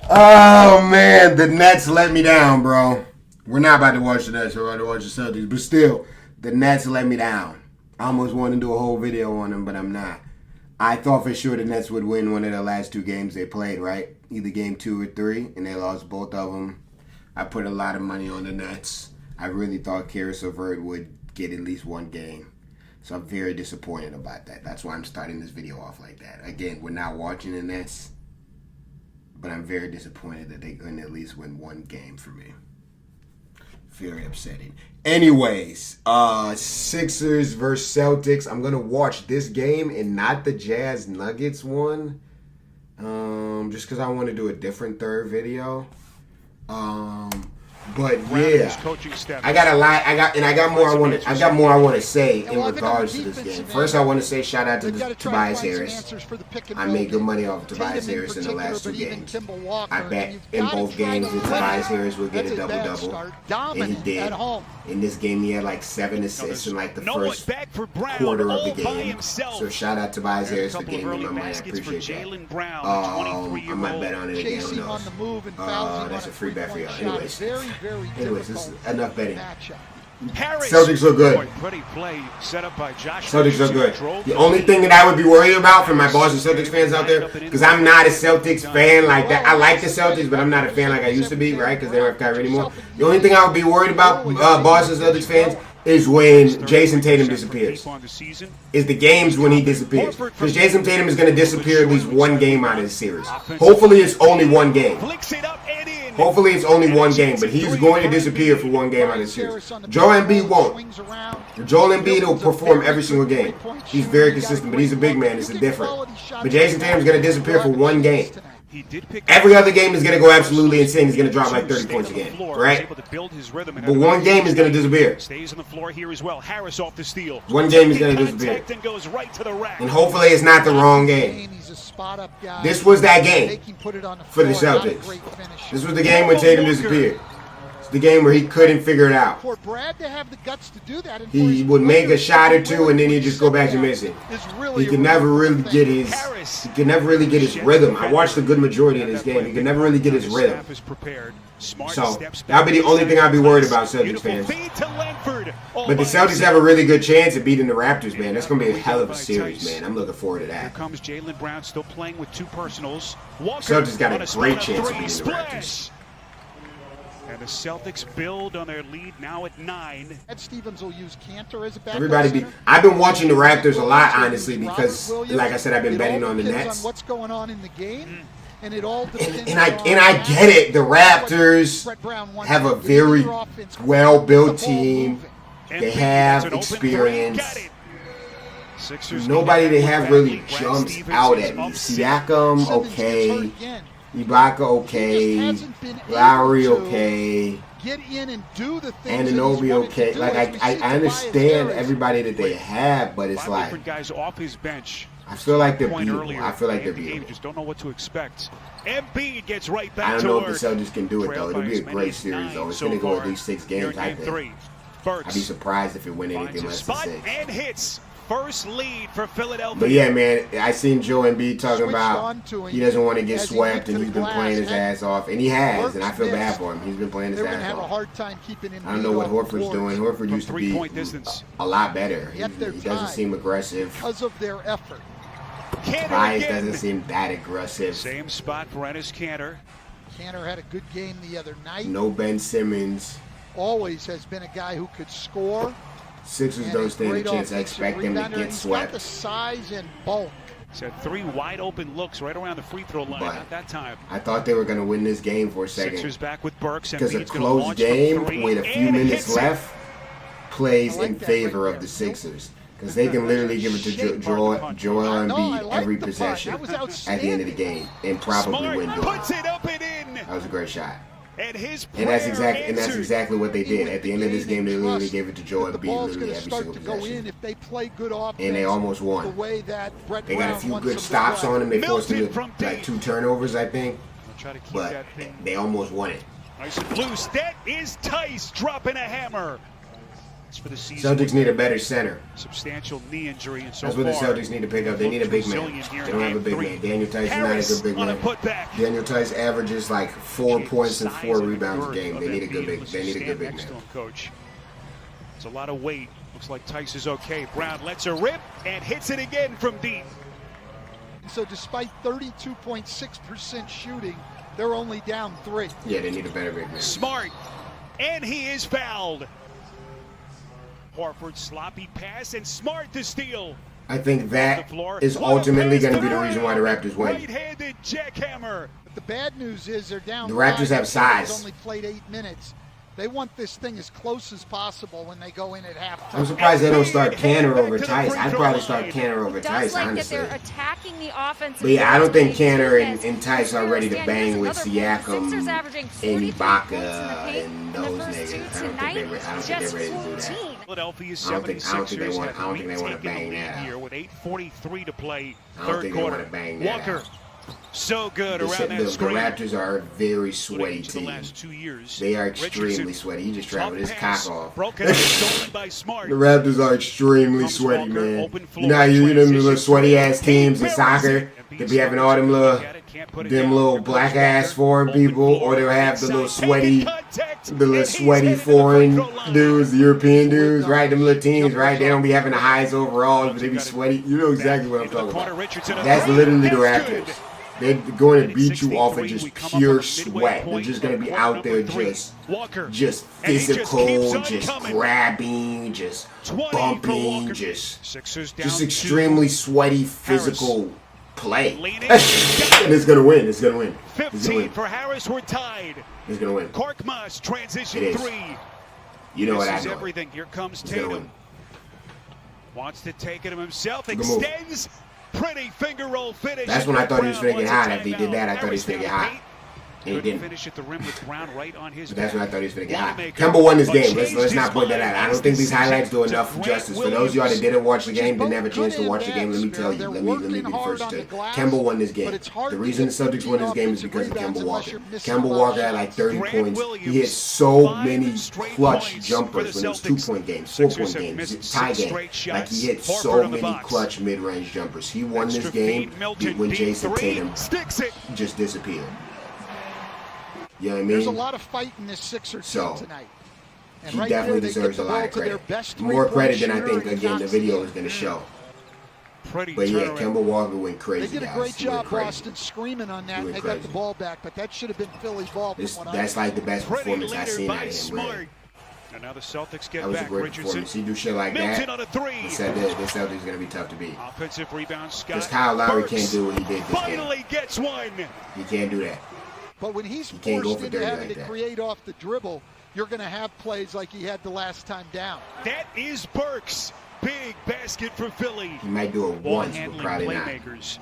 Oh, man. The Nets let me down, bro. We're not about to watch the Nets. We're about to watch the Celtics. But still, the Nets let me down. I almost wanted to do a whole video on them, but I'm not. I thought for sure the Nets would win one of the last two games they played, right? Either game 2 or 3, and they lost both of them. I put a lot of money on the Nets. I really thought Karis LeVert would get at least one game. So I'm very disappointed about that. That's why I'm starting this video off like that. Again, we're not watching the Nets, but I'm very disappointed that they couldn't at least win one game for me. Very upsetting. Anyways, Sixers versus Celtics. I'm going to watch this game and not the Jazz Nuggets one. Just because I want to do a different third video. But yeah, I got a lot. I got more I want to say in regards to this game. First, I want to say shout out to Tobias Harris. I made good money off of Tobias Harris in the last 2 games. I bet in both games that Tobias Harris would get a double-double, and he did. In this game, he had like 7 assists in like the first quarter of the game. So shout out to Tobias Harris for getting me my money. I appreciate that. I might bet on it again. Who knows? That's a free bet for y'all. Anyways, this is enough betting. Celtics look good. Celtics look good. The only thing that I would be worried about for my Boston Celtics fans out there, because I'm not a Celtics fan like that. I like the Celtics, but I'm not a fan like I used to be, right? Because they don't have Kyrie anymore. The only thing I would be worried about, Boston Celtics fans, is when Jason Tatum disappears. Is the games when he disappears. Because Jason Tatum is going to disappear at least one game out of the series. Hopefully it's only one game. Hopefully it's only one game, but he's going to disappear for one game out of the series. Joel Embiid won't. Joel Embiid will perform every single game. He's very consistent, but he's a big man. It's different. But Jason Tatum is going to disappear for one game. Every other game is going to go absolutely insane. He's going to drop like 30 points a game, right? But one game is going to disappear. One game is going to disappear. And hopefully it's not the wrong game. This was that game for the Celtics. This was the game when Tatum disappeared. It's the game where he couldn't figure it out. He would make a shot or two and then he'd just go back to missing. He could never really get his rhythm. I watched a good majority of this game. He could never really get his rhythm. So that'll be the only thing I'll be worried about, Celtics fans. But the Celtics have a really good chance of beating the Raptors, man. That's gonna be a hell of a series, man. I'm looking forward to that. Celtics got a great chance of beating the Raptors. And the Celtics build on their lead now at 9. Stevens will use Cantor as a backup. I've been watching the Raptors a lot, honestly, because, like I said, I've been betting on the Nets. What's going on in the game? And it all and I get it. The Raptors have a very well-built team. They have experience. Nobody they have really jumps out at me. Siakam, okay. Ibaka, okay. Lowry, okay. Anunoby, okay. Like, I understand everybody that they have, but it's like, I feel like they're beatable. I feel like they're beatable. Just don't know what to expect. EMBIID gets right back. I don't know if the Celtics can do it, though. It'll be a great series, though. It's going to go at least 6 games, I think. I'd be surprised if it went anything less than 6. And hits. First lead for Philadelphia. But yeah, man, I seen Joel Embiid talking about he doesn't want to get swept, and he's been playing his ass off, and he has, and I feel bad for him. He's been playing his ass off. I don't know what Horford's doing. Horford used to be a lot better. He doesn't seem aggressive. Because of their effort. Tobias doesn't seem that aggressive. Same spot for Enes Kanter. Kanter had a good game the other night. No Ben Simmons. Always has been a guy who could score. Sixers don't stand a chance. I expect them to get swept. The size and bulk. He's had 3 wide open looks right around the free throw line at that time. I thought they were going to win this game for a second. Sixers back with Burks. Because a close game with a few minutes left plays in favor of the Sixers. Because they can literally give it to Joel Embiid every possession at the end of the game and probably win the game. That was a great shot. And that's exactly what they did. At the end of this game, they literally gave it to Joel Embiid literally every single possession. And they almost won. They got a few good stops on him. They forced him to like 2 turnovers, I think. But they almost won it. Nice and loose. That is Tice dropping a hammer. That's for the season. Celtics need a better center. Substantial knee injury, and so That's what the far, Celtics need to pick up. They need a big man. They don't have a big man. Daniel Tice is not a good big man. Daniel Tice averages like 4 points and 4 rebounds a game. They need a good big. They need a good big man. Coach, it's a lot of weight. Looks like Tice is okay. Brown lets her rip and hits it again from deep. So despite 32.6% shooting, they're only down 3. Yeah, they need a better big man. Smart, and he is fouled. Horford sloppy pass and Smart to steal. I think that is ultimately going to be the reason why the Raptors win. Right-handed jackhammer. But the bad news is they're down. The Raptors have size. Only played 8 minutes. They want this thing as close as possible when they go in at halftime. I'm surprised they don't start Canner over Tice. I'd probably start Canner over Tice, like honestly. that they're attacking the offense. But yeah, I don't think Canner and Tice are ready to bang with Siakam and Ibaka and those niggas. I don't think they're ready to do that. Philadelphia's I don't think they 76ers want to bang that here with 8:43 to play. I don't think they want to bang that Walker, so good The around that screen. Raptors are a very sweaty The team. last 2 years. They are extremely sweaty. He just traveled his cock off. Broken and stolen by Smart. The Raptors are extremely sweaty, man. You know, you them little sweaty ass teams in soccer. They be having all them little black ass foreign people, or they'll have the little sweaty foreign dudes, the European dudes, right? Them little teams, right? They don't be having the highest overalls, but they be sweaty. You know exactly what I'm talking about. That's literally the Raptors. They're going to beat you off of just pure sweat. They're just going to be out there just physical, just grabbing, just bumping, just extremely sweaty physical play. And it's going to win. It's going to win. 15 for Harris. We're tied. It's going to win. Korkmaz transition 3. You know what I This is know. everything. Here comes Tatum. Wants to take it himself. Extends. Pretty finger roll finish. That's when I thought he was going to get hot. After he did that, I thought he was going to get hot. And he didn't. Finish at the rim with Brown right on his But that's when I thought he was going to get hot. Wanamaker Kemba won this game. Let's not point that out. I don't think these highlights do enough justice. For those of y'all that didn't watch the game, didn't have a chance to watch the game, let me tell you. Let me be the first to. Kemba won this game. The reason the Celtics won this game is because of Kemba Walker. Kemba Walker had like 30 points. He hit so many clutch jumpers when it was 2-point games, 4-point games, tie game. Like he hit so many clutch mid-range jumpers. He won this game when Jason Tatum just disappeared. You know what I mean? There's a lot of fight in this Sixer team tonight. And he right definitely there, deserves a lot of credit. More credit than I think, again, the video is going to show. But yeah, Kemba Walker went crazy. They did a great job, Boston, screaming on that. They got the ball back, but that should have been Philly's ball. That's like the best performance I've seen out of him, really. And now the Celtics get that was back. a great performance. He do shit like that. On a 3. He said that the Celtics is going to be tough to beat. Offensive rebound, Scott. Because Kyle Lowry can't do what he did this Finally gets one. He can't do that. But when he's forced into having to create off the dribble, you're going to have plays like he had the last time down. That is Burks. Big basket for Philly. He might do it once, but probably not.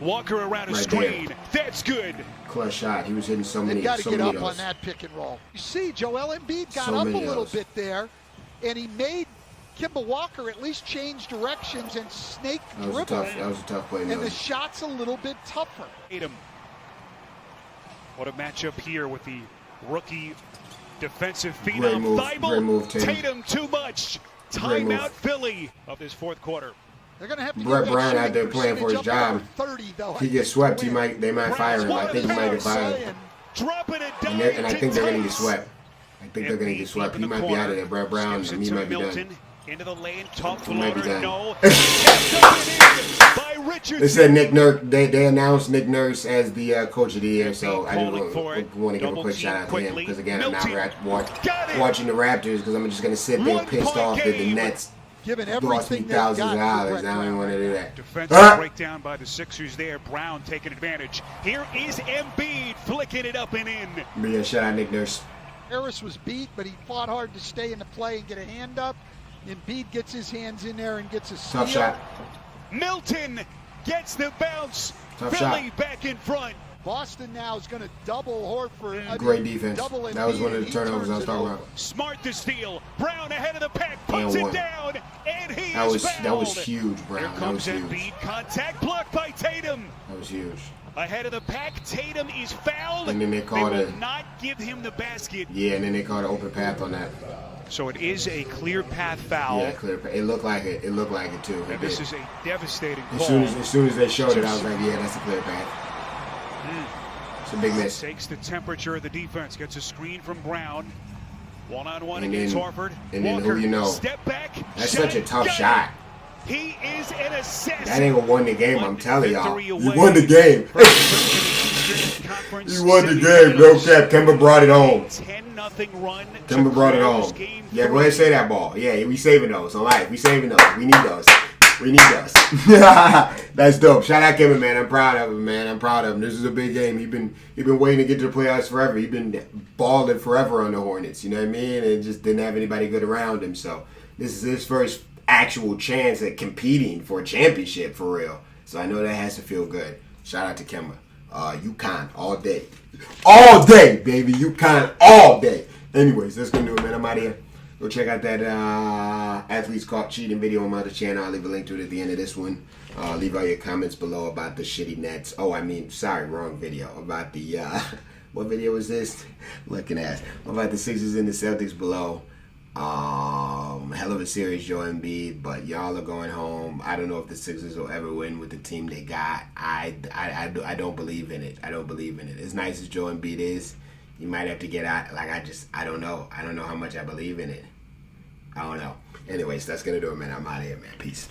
Walker around a screen. That's good. Clutch shot. He was hitting so many. They've got to get up on that pick and roll. You see, Joel Embiid got up a little bit there, and he made Kemba Walker at least change directions and snake dribble. That was a tough play. And the shot's a little bit tougher. What a matchup here with the rookie defensive Great phenom. move, Tatum too much. Timeout Philly of this fourth quarter. They're going to have to Brett Brown out there playing for his job. 30, though. He gets swept. They might fire him. I think he might get fired. And I think they're going to get swept. I think they're going to get swept. He might be out of there. Brett Brown, and he might be done. Into the lane, tough he might be done. No. They said Nick Nurse. They announced Nick Nurse as the coach of the year. So I just want to give a quick shout out to him because again, I'm not watching the Raptors because I'm just going to sit there pissed off that the Nets lost me thousands of dollars. I don't even want to do that. Defensive breakdown by the Sixers there. Brown taking advantage. Here is Embiid flicking it up and in. But yeah, shout out Nick Nurse. Harris was beat, but he fought hard to stay in the play and get a hand up. Embiid gets his hands in there and gets a steal. Tough shot. Milton gets the bounce. Tough Philly shot. back in front. Boston now is going to double Horford. Great defense. That was one of the turnovers I was talking about. Smart to steal. Brown ahead of the pack. Puts it down. And he that was huge, Brown. Here comes that was Embiid. huge. Contact blocked by Tatum. That was huge. Ahead of the pack, Tatum is fouled. And then they called will it. not give him the basket. Yeah, and then they called an open path on that. So it is a clear path foul. Yeah, clear path. It looked like it. It looked like it too. And this is a devastating call. As soon as they showed it, I was like, yeah, that's a clear path. It's a big miss. Takes the temperature of the defense. Gets a screen from Brown. One-on-one And against then- Horford. and then Walker, who you know? Step back. That's shot, such a tough got it. shot. He is an assassin. That ain't gonna win the game. I'm One telling y'all. victory You away won the game. from the Conference You won the game. semifinals. No cap. Kemba brought it home. 10-0 run. Kemba brought it close home. game Yeah, go 3. ahead and say that ball. Yeah, we saving those. All right, we saving those. We need those. We need those. That's dope. Shout out Kemba, man. I'm proud of him, man. I'm proud of him. This is a big game. He been waiting to get to the playoffs forever. He been balling forever on the Hornets. You know what I mean? And just didn't have anybody good around him. So this is his first actual chance at competing for a championship for real. So I know that has to feel good. Shout out to Kemba. UConn all day. All day, baby. UConn all day. Anyways, that's gonna do it, man. I'm out of here. Go check out that athletes caught cheating video on my other channel. I'll leave a link to it at the end of this one. Leave all your comments below about the shitty Nets. Oh, I mean, sorry, wrong video. About the, what video was this? Looking at. About the Sixers and the Celtics below. Hell of a series, Joe Embiid, but y'all are going home. I don't know if the Sixers will ever win with the team they got. I don't believe in it. I don't believe in it. As nice as Joe Embiid is, you might have to get out. Like, I don't know. I don't know how much I believe in it. I don't know. Anyways, that's going to do it, man. I'm out of here, man. Peace.